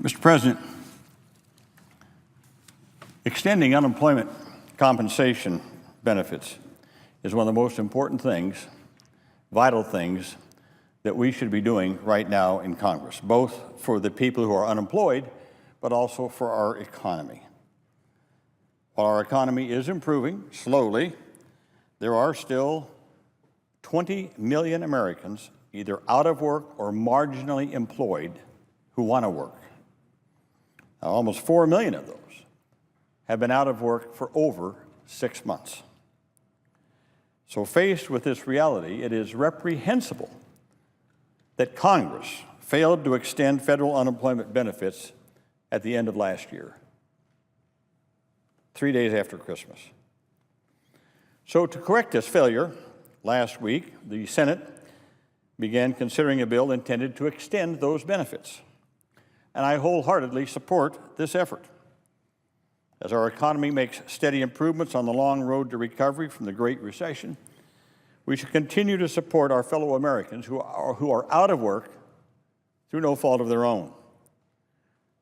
Mr. President, extending unemployment compensation benefits is one of the most important things, vital things, that we should be doing right now in Congress, both for the people who are unemployed, but also for our economy. While our economy is improving slowly, there are still 20 million Americans either out of work or marginally employed who want to work. Now, almost 4 million of those have been out of work for over 6 months. So faced with this reality, it is reprehensible that Congress failed to extend federal unemployment benefits at the end of last year, 3 days after Christmas. So to correct this failure, last week, the Senate began considering a bill intended to extend those benefits. And I wholeheartedly support this effort. As our economy makes steady improvements on the long road to recovery from the Great Recession, we should continue to support our fellow Americans who are out of work through no fault of their own.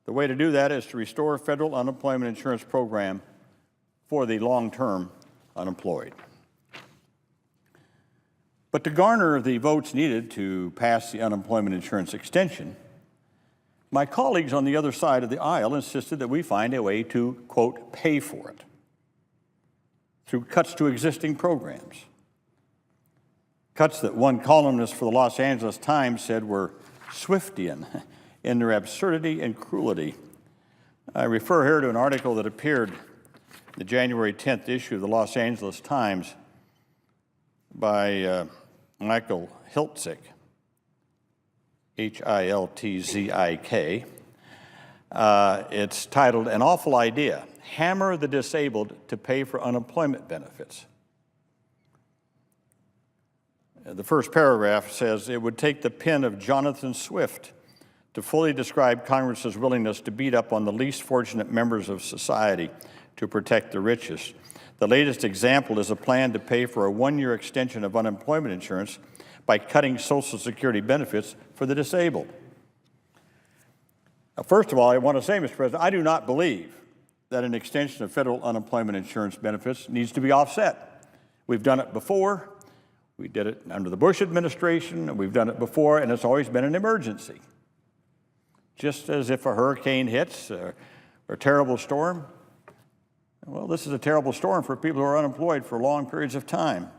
The way to do that is to restore a federal unemployment insurance program for the long-term unemployed. But to garner the votes needed to pass the unemployment insurance extension, my colleagues on the other side of the aisle insisted that we find a way to, quote, pay for it through cuts to existing programs. Cuts that one columnist for the Los Angeles Times said were Swiftian in their absurdity and cruelty. I refer here to an article that appeared in the January 10th issue of the Los Angeles Times by Michael Hiltzik, Hiltzik. It's titled, "An Awful Idea, Hammer the Disabled to Pay for Unemployment Benefits." The first paragraph says, "It would take the pen of Jonathan Swift to fully describe Congress's willingness to beat up on the least fortunate members of society to protect the richest. The latest example is a plan to pay for a 1-year extension of unemployment insurance by cutting Social Security benefits for the disabled." Now, first of all, I want to say, Mr. President, I do not believe that an extension of federal unemployment insurance benefits needs to be offset. We've done it before. We did it under the Bush administration, and we've done it before, and it's always been an emergency. Just as if a hurricane hits or a terrible storm, well, this is a terrible storm for people who are unemployed for long periods of time.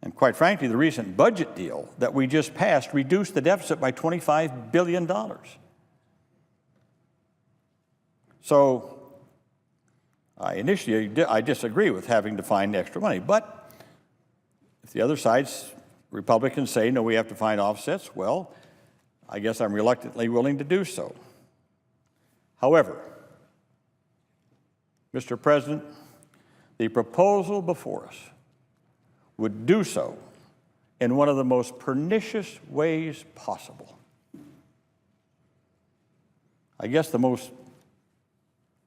And quite frankly, the recent budget deal that we just passed reduced the deficit by $25 billion. So I disagree with having to find extra money. But if the other side's Republicans say, no, we have to find offsets, well, I guess I'm reluctantly willing to do so. However, Mr. President, the proposal before us would do so in one of the most pernicious ways possible. I guess the most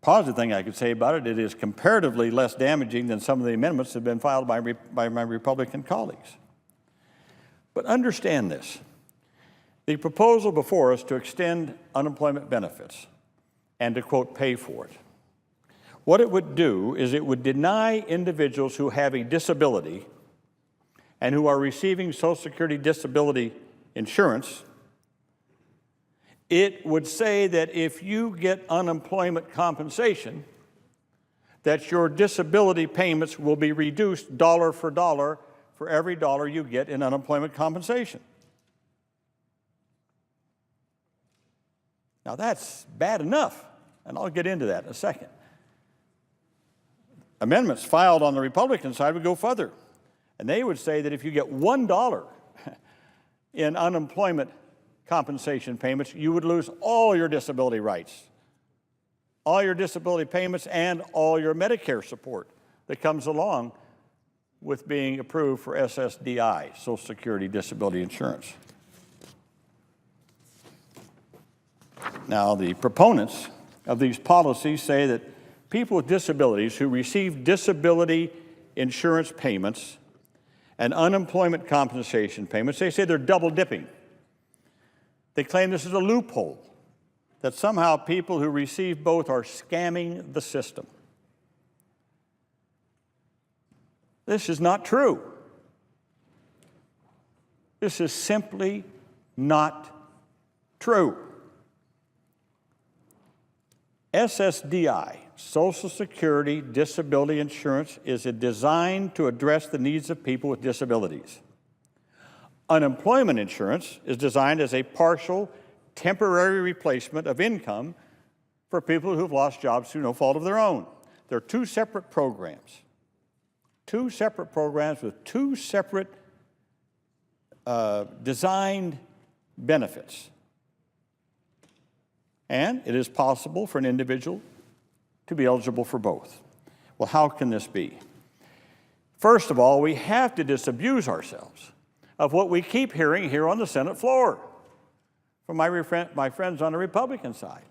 positive thing I could say about it, it is comparatively less damaging than some of the amendments that have been filed by my Republican colleagues. But understand this. The proposal before us to extend unemployment benefits and to, quote, pay for it, what it would do is it would deny individuals who have a disability and who are receiving Social Security disability insurance. It would say that if you get unemployment compensation, that your disability payments will be reduced dollar for dollar for every dollar you get in unemployment compensation. Now that's bad enough, and I'll get into that in a second. Amendments filed on the Republican side would go further, and they would say that if you get $1 in unemployment compensation payments, you would lose all your disability rights, all your disability payments, and all your Medicare support that comes along with being approved for SSDI, Social Security Disability Insurance. Now, the proponents of these policies say that people with disabilities who receive disability insurance payments and unemployment compensation payments, they say they're double dipping. They claim this is a loophole that somehow people who receive both are scamming the system. This is not true. This is simply not true. SSDI, Social Security Disability Insurance, is designed to address the needs of people with disabilities. Unemployment insurance is designed as a partial, temporary replacement of income for people who've lost jobs through no fault of their own. They're two separate programs. Two separate programs with two separate designed benefits. And it is possible for an individual to be eligible for both. Well, how can this be? First of all, we have to disabuse ourselves of what we keep hearing here on the Senate floor from my friends on the Republican side.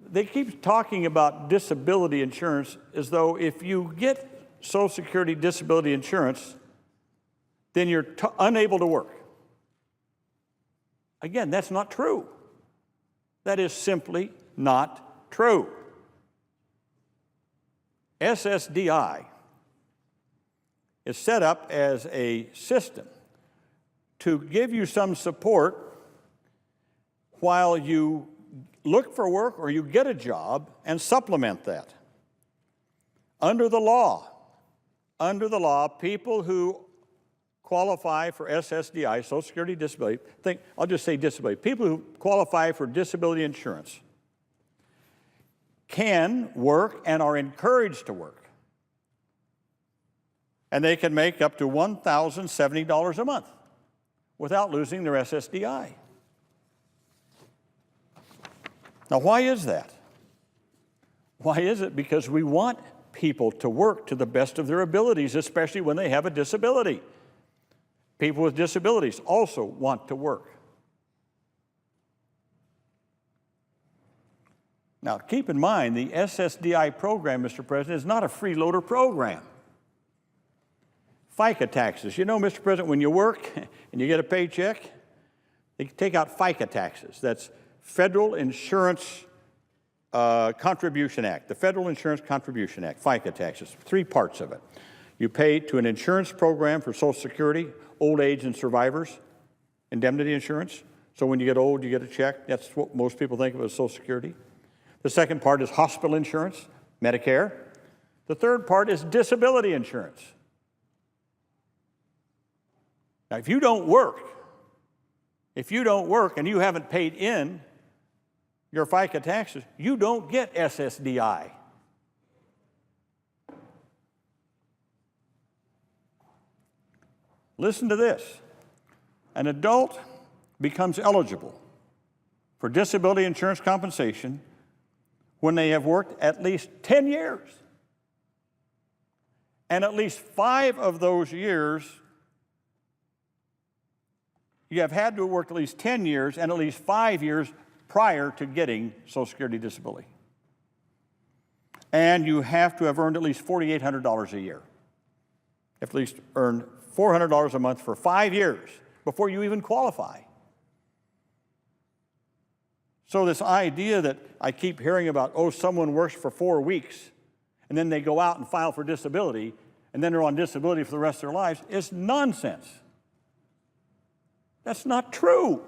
They keep talking about disability insurance as though if you get Social Security disability insurance, then you're unable to work. Again, that's not true. That is simply not true. SSDI is set up as a system to give you some support while you look for work or you get a job and supplement that. Under the law, people who qualify for SSDI, Social Security Disability, I'll just say disability, people who qualify for disability insurance can work and are encouraged to work. And they can make up to $1,070 a month without losing their SSDI. Now, why is that? Why is it? Because we want people to work to the best of their abilities, especially when they have a disability. People with disabilities also want to work. Now, keep in mind, the SSDI program, Mr. President, is not a freeloader program. FICA taxes. You know, Mr. President, when you work and you get a paycheck, they take out FICA taxes. That's Federal Insurance Contribution Act, the Federal Insurance Contribution Act, FICA taxes, three parts of it. You pay to an insurance program for Social Security, old age and survivors, indemnity insurance. So when you get old, you get a check. That's what most people think of as Social Security. The second part is hospital insurance, Medicare. The third part is disability insurance. Now, if you don't work and you haven't paid in your FICA taxes, you don't get SSDI. Listen to this. An adult becomes eligible for disability insurance compensation when they have worked at least 10 years. And at least 5 of those years, you have had to have worked at least 10 years and at least 5 years prior to getting Social Security disability. And you have to have earned at least $4,800 a year. You have to at least earn $400 a month for 5 years before you even qualify. So this idea that I keep hearing about, oh, someone works for 4 weeks and then they go out and file for disability and then they're on disability for the rest of their lives is nonsense. That's not true.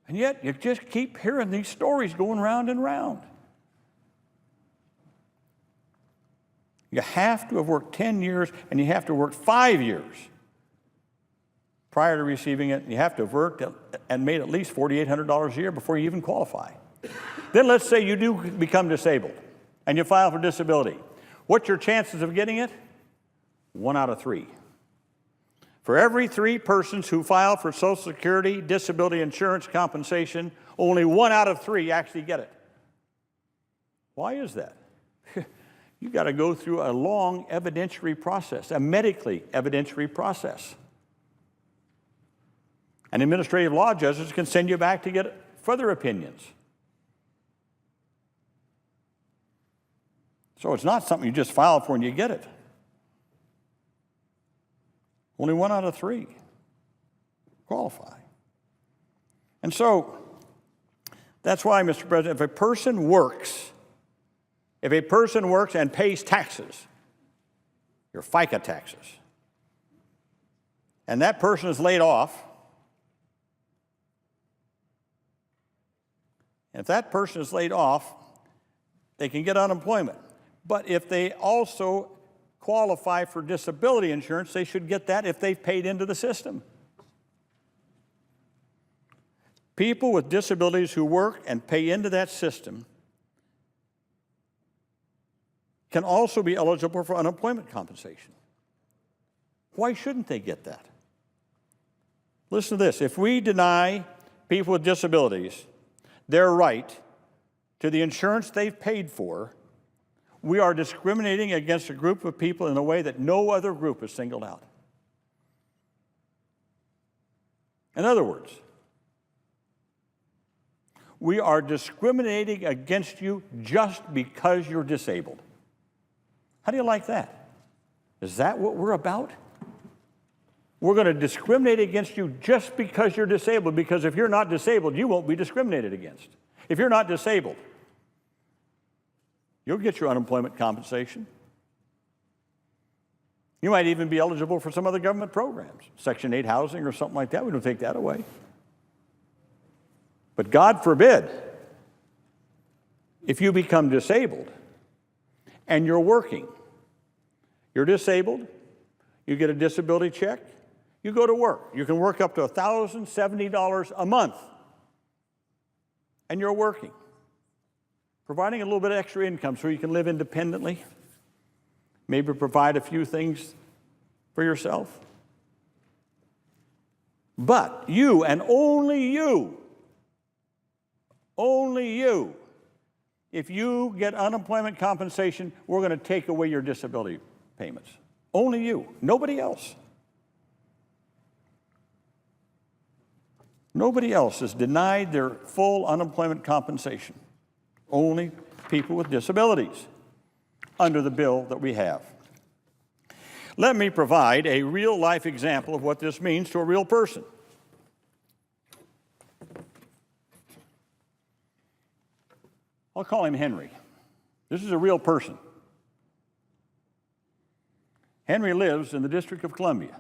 And yet you just keep hearing these stories going round and round. You have to have worked 10 years and you have to work 5 years prior to receiving it. You have to have worked and made at least $4,800 a year before you even qualify. Then let's say you do become disabled and you file for disability. What's your chances of getting it? 1 out of 3. For every 3 persons who file for Social Security disability insurance compensation, only 1 out of 3 actually get it. Why is that? You've got to go through a long evidentiary process, a medically evidentiary process. And administrative law judges can send you back to get further opinions. So it's not something you just file for and you get it. Only 1 out of 3 qualify. And so That's why, Mr. President, if a person works and pays taxes, your FICA taxes, and that person is laid off, if that person is laid off, they can get unemployment. But if they also qualify for disability insurance, they should get that if they've paid into the system. People with disabilities who work and pay into that system can also be eligible for unemployment compensation. Why shouldn't they get that? Listen to this. If we deny people with disabilities their right to the insurance they've paid for, we are discriminating against a group of people in a way that no other group is singled out. In other words, we are discriminating against you just because you're disabled. How do you like that? Is that what we're about? We're going to discriminate against you just because you're disabled, because if you're not disabled, you won't be discriminated against. If you're not disabled, you'll get your unemployment compensation. You might even be eligible for some other government programs, Section 8 housing or something like that. We don't take that away. But God forbid, if you become disabled and you're working, you're disabled, you get a disability check, you go to work. You can work up to $1,070 a month, and you're working, providing a little bit of extra income so you can live independently, maybe provide a few things for yourself. But you, and only you, if you get unemployment compensation, we're going to take away your disability payments. Only you, nobody else. Nobody else is denied their full unemployment compensation. Only people with disabilities under the bill that we have. Let me provide a real-life example of what this means to a real person. I'll call him Henry. This is a real person. Henry lives in the District of Columbia.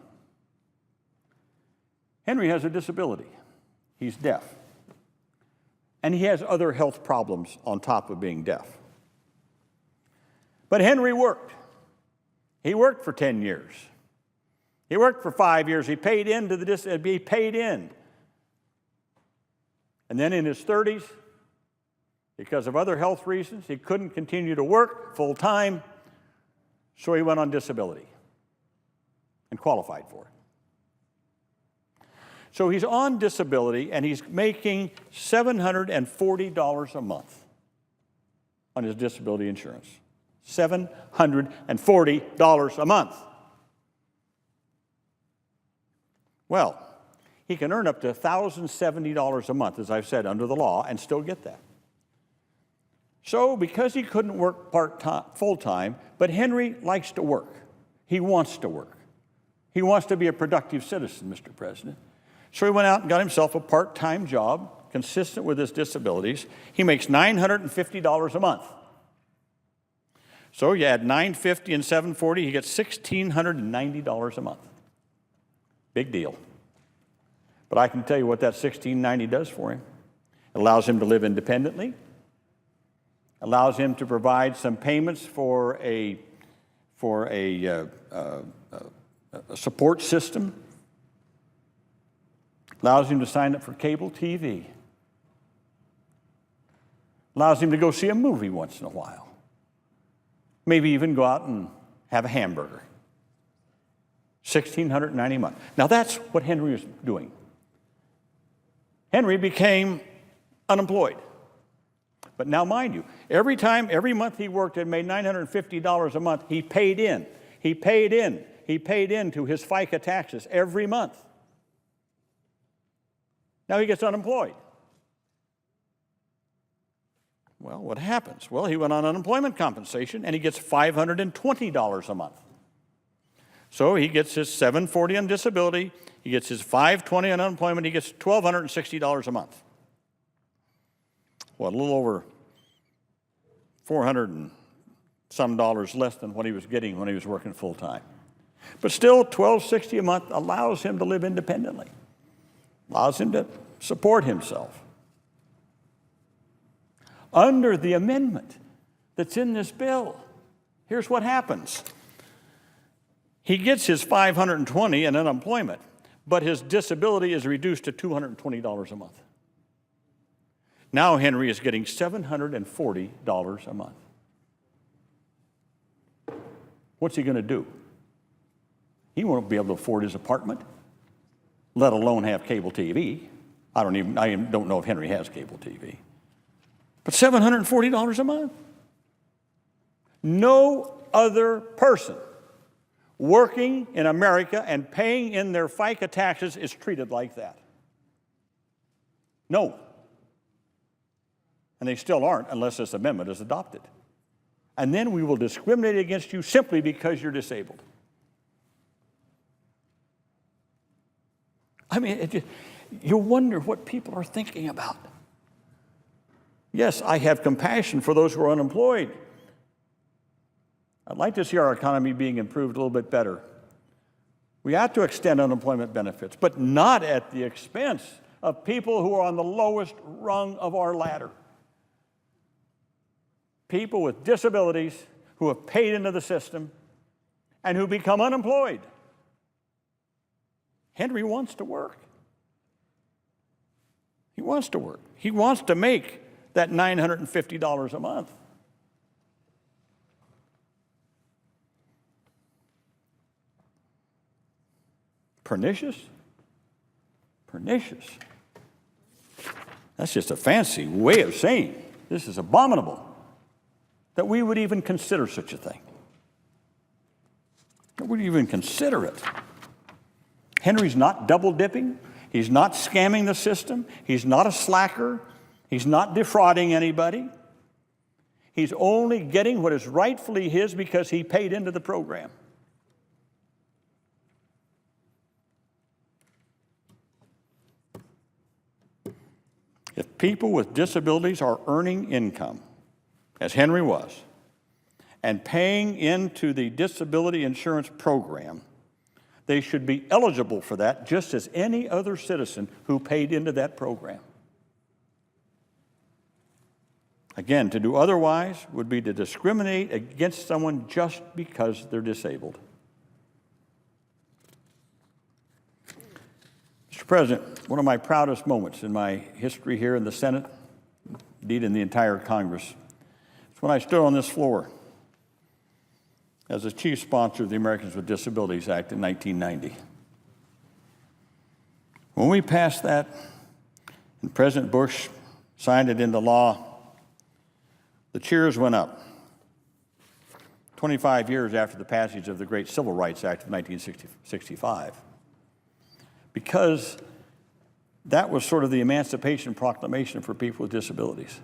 Henry has a disability. He's deaf. And he has other health problems on top of being deaf. But Henry worked. He worked for 10 years. He worked for 5 years. He paid into the he paid in. And then in his 30s, because of other health reasons, he couldn't continue to work full time, so he went on disability and qualified for it. So he's on disability, and he's making $740 a month on his disability insurance. $740 a month. Well, he can earn up to $1,070 a month, as I've said, under the law, and still get that. So, because he couldn't work part-time, full-time, but Henry likes to work. He wants to work. He wants to be a productive citizen, Mr. President. So he went out and got himself a part-time job consistent with his disabilities. He makes $950 a month. So you add $950 and $740, he gets $1,690 a month. Big deal. But I can tell you what that $1,690 does for him. It allows him to live independently. Allows him to provide some payments for a support system. Allows him to sign up for cable TV. Allows him to go see a movie once in a while. Maybe even go out and have a hamburger. $1,690 a month. Now that's what Henry was doing. Henry became unemployed. But now, mind you, every month he worked and made $950 a month, he paid in. He paid into his FICA taxes every month. Now he gets unemployed. Well, what happens? Well, he went on unemployment compensation, and he gets $520 a month. So he gets his $740 on disability, he gets his $520 on unemployment, he gets $1,260 a month. a little over $400 and some dollars less than what he was getting when he was working full time. But still, $12.60 a month allows him to live independently, allows him to support himself. Under the amendment that's in this bill, here's what happens. He gets his $520 in unemployment, but his disability is reduced to $220 a month. Now Henry is getting $740 a month. What's he going to do? He won't be able to afford his apartment, let alone have cable TV. I don't know if Henry has cable TV. But $740 a month. No other person working in America and paying in their FICA taxes is treated like that. No. And they still aren't unless this amendment is adopted. And then we will discriminate against you simply because you're disabled. I mean, you wonder what people are thinking about. Yes, I have compassion for those who are unemployed. I'd like to see our economy being improved a little bit better. We have to extend unemployment benefits, but not at the expense of people who are on the lowest rung of our ladder. People with disabilities who have paid into the system and who become unemployed. Henry wants to work. He wants to work. He wants to make that $950 a month. Pernicious? Pernicious. That's just a fancy way of saying this is abominable, that we would even consider such a thing. That we would even consider it. Henry's not double dipping. He's not scamming the system. He's not a slacker. He's not defrauding anybody. He's only getting what is rightfully his because he paid into the program. If people with disabilities are earning income, as Henry was, and paying into the disability insurance program, they should be eligible for that just as any other citizen who paid into that program. Again, to do otherwise would be to discriminate against someone just because they're disabled. Mr. President, one of my proudest moments in my history here in the Senate, indeed in the entire Congress, is when I stood on this floor as the chief sponsor of the Americans with Disabilities Act in 1990. When we passed that and President Bush signed it into law, the cheers went up. 25 years after the passage of the great Civil Rights Act of 1965. Because that was sort of the Emancipation Proclamation for people with disabilities.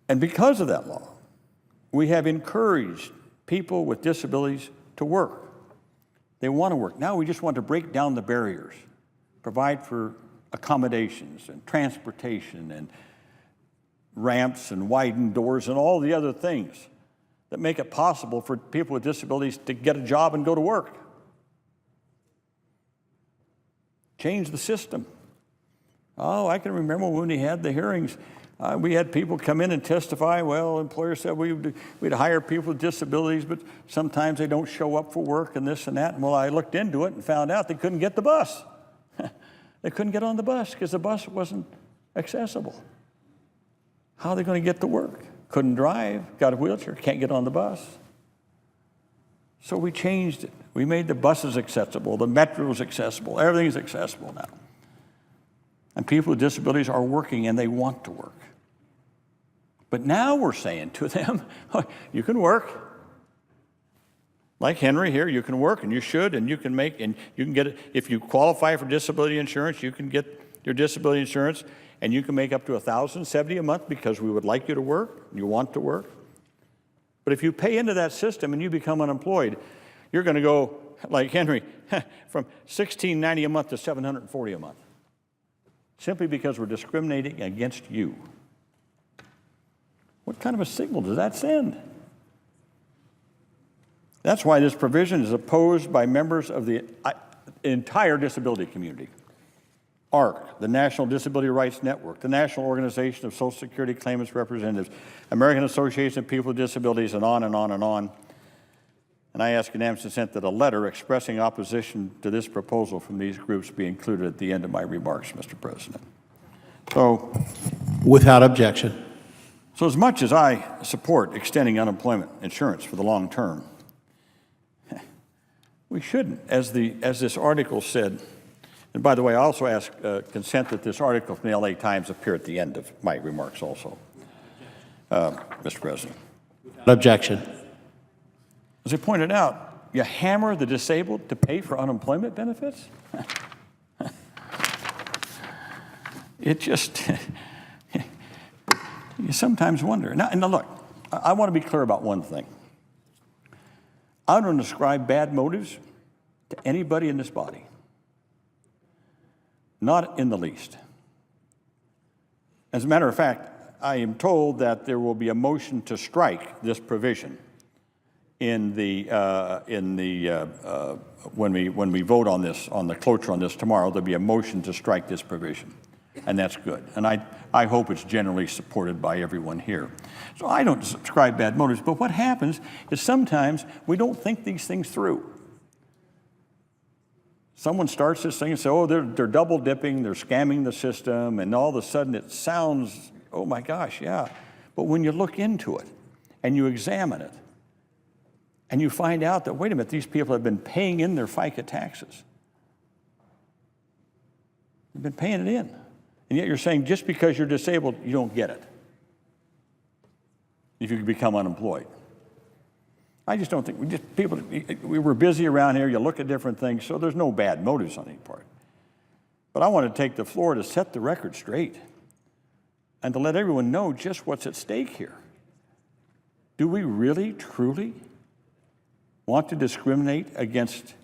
And because of that law, we have encouraged people with disabilities to work. They want to work. Now we just want to break down the barriers, provide for accommodations and transportation and ramps and widened doors and all the other things that make it possible for people with disabilities to get a job and go to work. Change the system. Oh, I can remember when we had the hearings, we had people come in and testify, well, employers said we'd hire people with disabilities, but sometimes they don't show up for work and this and that. And well, I looked into it and found out they couldn't get the bus. They couldn't get on the bus because the bus wasn't accessible. How are they going to get to work? Couldn't drive, got a wheelchair, can't get on the bus. So we changed it. We made the buses accessible, the metros accessible, everything's accessible now. And people with disabilities are working and they want to work. But now we're saying to them, you can work. Like Henry here, you can work and you should and you can make, and you can get it. If you qualify for disability insurance, you can get your disability insurance and you can make up to $1,070 a month because we would like you to work, you want to work. But if you pay into that system and you become unemployed, you're going to go, like Henry, from $1,690 a month to $740 a month. simply because we're discriminating against you. What kind of a signal does that send? That's why this provision is opposed by members of the entire disability community. ARC, the National Disability Rights Network, the National Organization of Social Security Claimants Representatives, American Association of People with Disabilities, and on and on and on. And I ask unanimous consent that a letter expressing opposition to this proposal from these groups be included at the end of my remarks, Mr. President. So, without objection. So as much as I support extending unemployment insurance for the long term, we shouldn't, as this article said. And by the way, I also ask consent that this article from the LA Times appear at the end of my remarks also, Mr. President. Without objection. As I pointed out, you hammer the disabled to pay for unemployment benefits? It just, you sometimes wonder. Now look, I want to be clear about one thing. I don't ascribe bad motives to anybody in this body. Not in the least. As a matter of fact, I am told that there will be a motion to strike this provision in the when we vote on this, on the cloture on this tomorrow. There'll be a motion to strike this provision, and that's good. And I hope it's generally supported by everyone here. So I don't ascribe bad motives, but what happens is sometimes we don't think these things through. Someone starts this thing and says, oh, they're double dipping, they're scamming the system, and all of a sudden it sounds, oh my gosh, yeah. But when you look into it and you examine it and you find out that, wait a minute, these people have been paying in their FICA taxes. They've been paying it in. And yet you're saying just because you're disabled, you don't get it if you become unemployed. I just don't think, we were busy around here, you look at different things, so there's no bad motives on any part. But I want to take the floor to set the record straight and to let everyone know just what's at stake here. Do we really, truly want to discriminate against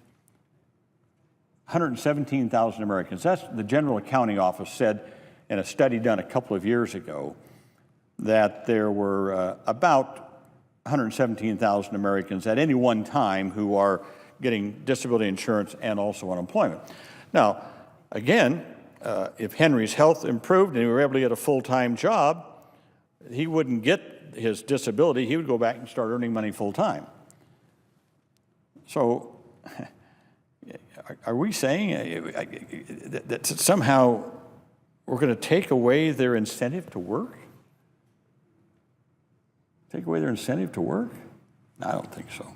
117,000 Americans? That's the General Accounting Office said in a study done a couple of years ago that there were about 117,000 Americans at any one time who are getting disability insurance and also unemployment. Now, again, if Henry's health improved and he were able to get a full-time job, he wouldn't get his disability. He would go back and start earning money full-time. So are we saying that somehow we're going to take away their incentive to work? Take away their incentive to work? I don't think so.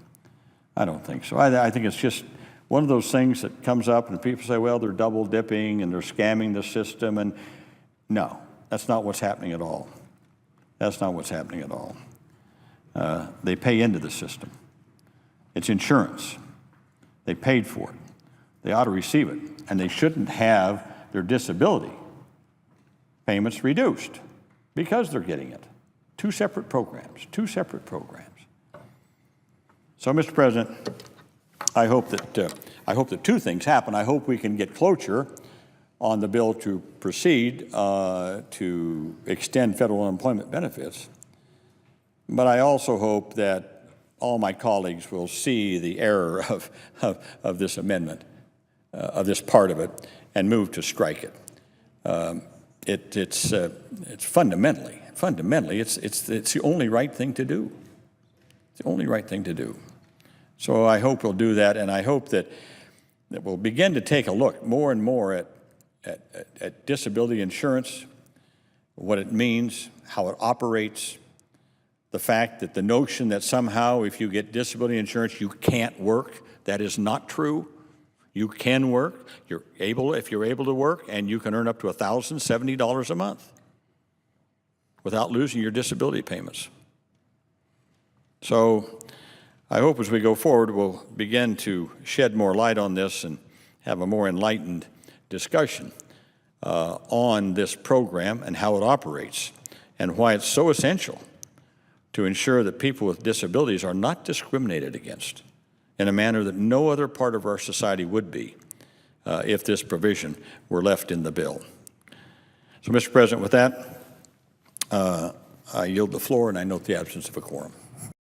I don't think so. I think it's just one of those things that comes up and people say, well, they're double dipping and they're scamming the system. And no, that's not what's happening at all. That's not what's happening at all. They pay into the system. It's insurance. They paid for it. They ought to receive it. And they shouldn't have their disability payments reduced because they're getting it. Two separate programs. So, Mr. President, I hope that two things happen. I hope we can get cloture on the bill to proceed to extend federal unemployment benefits. But I also hope that all my colleagues will see the error of this amendment, of this part of it, and move to strike it. It's fundamentally, it's the only right thing to do. It's the only right thing to do. So I hope we'll do that, and I hope that we'll begin to take a look more and more at disability insurance, what it means, how it operates, the fact that the notion that somehow if you get disability insurance you can't work, that is not true. You can work. If you're able to work, and you can earn up to $1,070 a month without losing your disability payments. So I hope as we go forward, we'll begin to shed more light on this and have a more enlightened discussion on this program and how it operates and why it's so essential to ensure that people with disabilities are not discriminated against in a manner that no other part of our society would be if this provision were left in the bill. So, Mr. President, with that, I yield the floor, and I note the absence of a quorum.